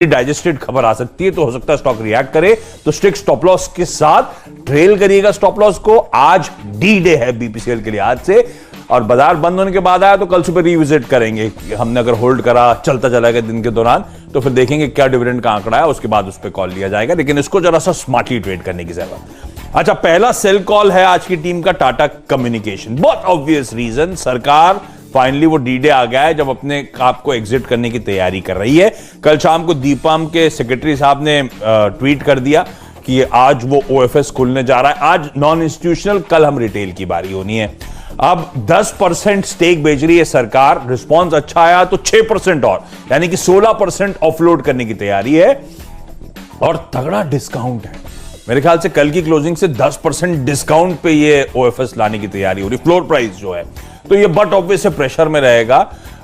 Digested खबर आ सकती है, तो हो सकता है स्टॉक रिएक्ट करे। तो स्ट्रिक्ट स्टॉप लॉस के साथ ट्रेल करिएगा स्टॉप लॉस को। आज डी डे है बीपीसीएल के लिए आज से, और बाजार बंद होने के बाद आया तो कल सुबह रिविजिट करेंगे। हमने अगर होल्ड करा, चलता चला गया दिन के दौरान, तो फिर देखेंगे क्या डिविडेंड का आंकड़ा है, उसके बाद उस पर कॉल लिया जाएगा। लेकिन इसको जरा सा स्मार्टली ट्रेड करने की जरूरत। अच्छा, पहला सेल कॉल है आज की टीम का टाटा कम्युनिकेशन। बहुत ऑब्वियस रीजन, सरकार फाइनली वो डी डे आ गया है जब अपने आप को एग्जिट करने की तैयारी कर रही है। कल शाम को दीपम के सेक्रेटरी साहब ने ट्वीट कर दिया कि आज वो ओएफएस खुलने जा रहा है। आज नॉन इंस्टीट्यूशनल, कल हम रिटेल की बारी होनी है। अब 10% स्टेक बेच रही है सरकार। रिस्पॉन्स अच्छा आया तो 6% और, यानी कि 16% ऑफलोड करने की तैयारी है, और तगड़ा डिस्काउंट है। मेरे ख्याल से कल की क्लोजिंग से 10% डिस्काउंट पे ये ओएफएस लाने की तैयारी हो रही, फ्लोर प्राइस जो है। तो ये बट ऑब्वियस से प्रेशर में रहेगा।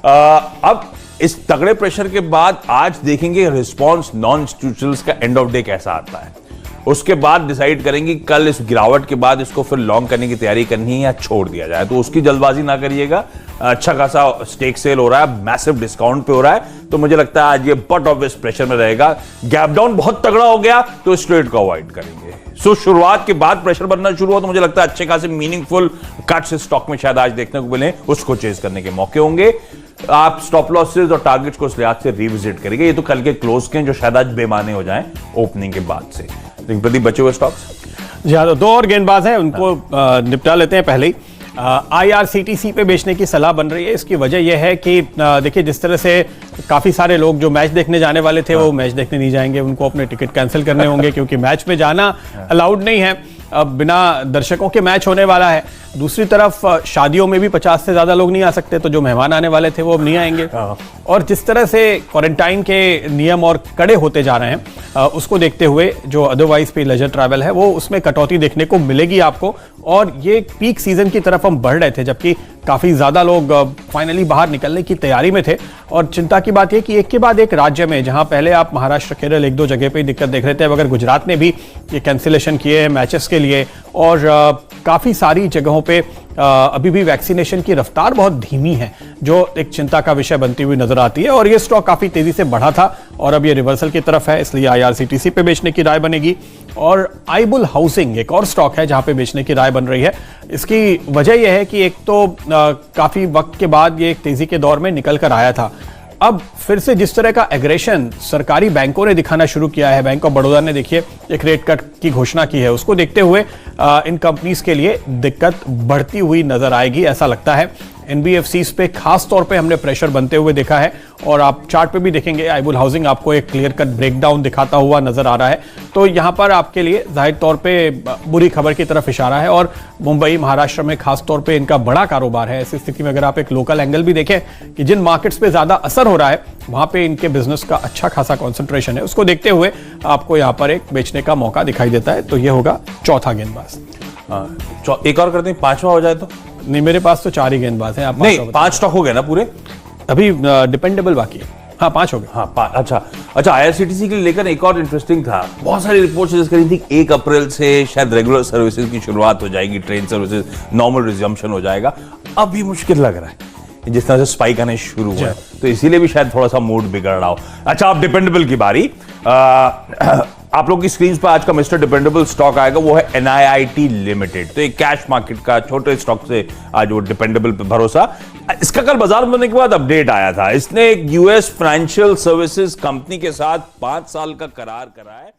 अब इस तगड़े प्रेशर के बाद आज देखेंगे रिस्पॉन्स नॉन इंस्टीट्यूशनल्स का एंड ऑफ डे कैसा आता है। उसके बाद डिसाइड करेंगे कल इस गिरावट के बाद इसको फिर लॉन्ग करने की तैयारी करनी है या छोड़ दिया जाए। तो उसकी जल्दबाजी ना करिएगा। अच्छा खासा स्टेक सेल हो रहा है, मैसिव डिस्काउंट पे हो रहा है, तो मुझे लगता है आज ये बट ऑब्वियस प्रेशर में रहेगा। गैप डाउन बहुत तगड़ा हो गया तो इस ट्रेड को अवॉइड करेंगे। सो शुरुआत के बाद प्रेशर बनना शुरू हो तो मुझे लगता है अच्छे खासे मीनिंगफुल कट्स इस स्टॉक में शायद आज देखने को मिले, उसको चेज करने के मौके होंगे। आप स्टॉप लॉसेस और टारगेट्स को इस लिहाज से रिविजिट करेंगे। ये तो कल के क्लोज के जो शायद आज बेमाने हो जाएं ओपनिंग के बाद से। प्रदीप, बचे हुए स्टॉक्स? जी हाँ, तो दो और गेंदबाज हैं, उनको निपटा लेते हैं। पहले ही आईआरसीटीसी पे बेचने की सलाह बन रही है। इसकी वजह यह है कि देखिए, जिस तरह से काफ़ी सारे लोग जो मैच देखने जाने वाले थे वो मैच देखने नहीं जाएंगे, उनको अपने टिकट कैंसिल करने होंगे क्योंकि मैच में जाना अलाउड नहीं है। अब बिना दर्शकों के मैच होने वाला है। दूसरी तरफ शादियों में भी 50 से ज़्यादा लोग नहीं आ सकते, तो जो मेहमान आने वाले थे वो अब नहीं आएंगे। और जिस तरह से क्वारंटाइन के नियम और कड़े होते जा रहे हैं, उसको देखते हुए जो अदरवाइज पे लेजर ट्रैवल है वो उसमें कटौती देखने को मिलेगी आपको। और ये पीक सीजन की तरफ हम बढ़ रहे थे, जबकि काफ़ी ज़्यादा लोग फाइनली बाहर निकलने की तैयारी में थे। और चिंता की बात यह कि एक के बाद एक राज्य में, जहां पहले आप महाराष्ट्र, केरल, एक दो जगह पे दिक्कत देख रहे थे, अगर गुजरात ने भी ये कैंसिलेशन किए हैं मैचेस के लिए, और काफ़ी सारी जगहों पे अभी भी वैक्सीनेशन की रफ्तार बहुत धीमी है, जो एक चिंता का विषय बनती हुई नजर आती है। और ये स्टॉक काफ़ी तेज़ी से बढ़ा था और अब ये रिवर्सल की तरफ है, इसलिए आईआरसीटीसी पे बेचने की राय बनेगी। और आईबुल हाउसिंग एक और स्टॉक है जहां पे बेचने की राय बन रही है। इसकी वजह यह है कि एक तो काफ़ी वक्त के बाद ये एक तेज़ी के दौर में निकल कर आया था। अब फिर से जिस तरह का एग्रेशन सरकारी बैंकों ने दिखाना शुरू किया है, बैंक ऑफ बड़ौदा ने देखिए एक रेट कट की घोषणा की है, उसको देखते हुए इन कंपनीज के लिए दिक्कत बढ़ती हुई नजर आएगी, ऐसा लगता है। एनबीएफसीज पे खास तौर पे हमने प्रेशर बनते हुए देखा है, और आप चार्ट पे भी देखेंगे आईबुल हाउसिंग आपको एक क्लियर कट ब्रेकडाउन दिखाता हुआ नजर आ रहा है। तो यहाँ पर आपके लिए जाहिर तौर पे बुरी खबर की तरफ इशारा है, और मुंबई, महाराष्ट्र में खास तौर पे इनका बड़ा कारोबार है। ऐसी स्थिति में अगर आप एक लोकल एंगल भी देखें कि जिन मार्केट्स पे ज्यादा असर हो रहा है वहां पे इनके बिजनेस का अच्छा खासा कॉन्सेंट्रेशन है, उसको देखते हुए आपको यहाँ पर एक बेचने का मौका दिखाई देता है। तो ये होगा चौथा गेंदबाज। एक और करते हैं, पांचवा हो जाए तो? नहीं, मेरे पास तो 4 ही गेंदबाज हैं। आप नहीं, 5 स्टॉक हो गए ना पूरे? अभी डिपेंडेबल बाकी है। हाँ, 5 हो गए। हाँ, अच्छा आईआरसीटीसी के लिए लेकर एक और इंटरेस्टिंग था। बहुत सारी रिपोर्ट्स सजेस्ट करी थी 1 अप्रैल से शायद रेगुलर सर्विसेज की शुरुआत हो जाएगी, ट्रेन सर्विसेज नॉर्मल रिजम्पशन हो जाएगा। अभी मुश्किल लग रहा है जिस तरह से स्पाइक आने शुरू हुआ है, तो इसीलिए भी शायद थोड़ा सा मूड बिगड़ रहा हो। अच्छा, अब डिपेंडेबल की बारी। आप लोग की स्क्रीन पर आज का मिस्टर डिपेंडेबल स्टॉक आएगा, वो है एनआईआईटी लिमिटेड। तो एक कैश मार्केट का छोटे स्टॉक से आज वो डिपेंडेबल पे भरोसा। इसका कल बाजार बनने के बाद अपडेट आया था। इसने एक यूएस फाइनेंशियल सर्विसेज कंपनी के साथ 5 साल का करार करा है।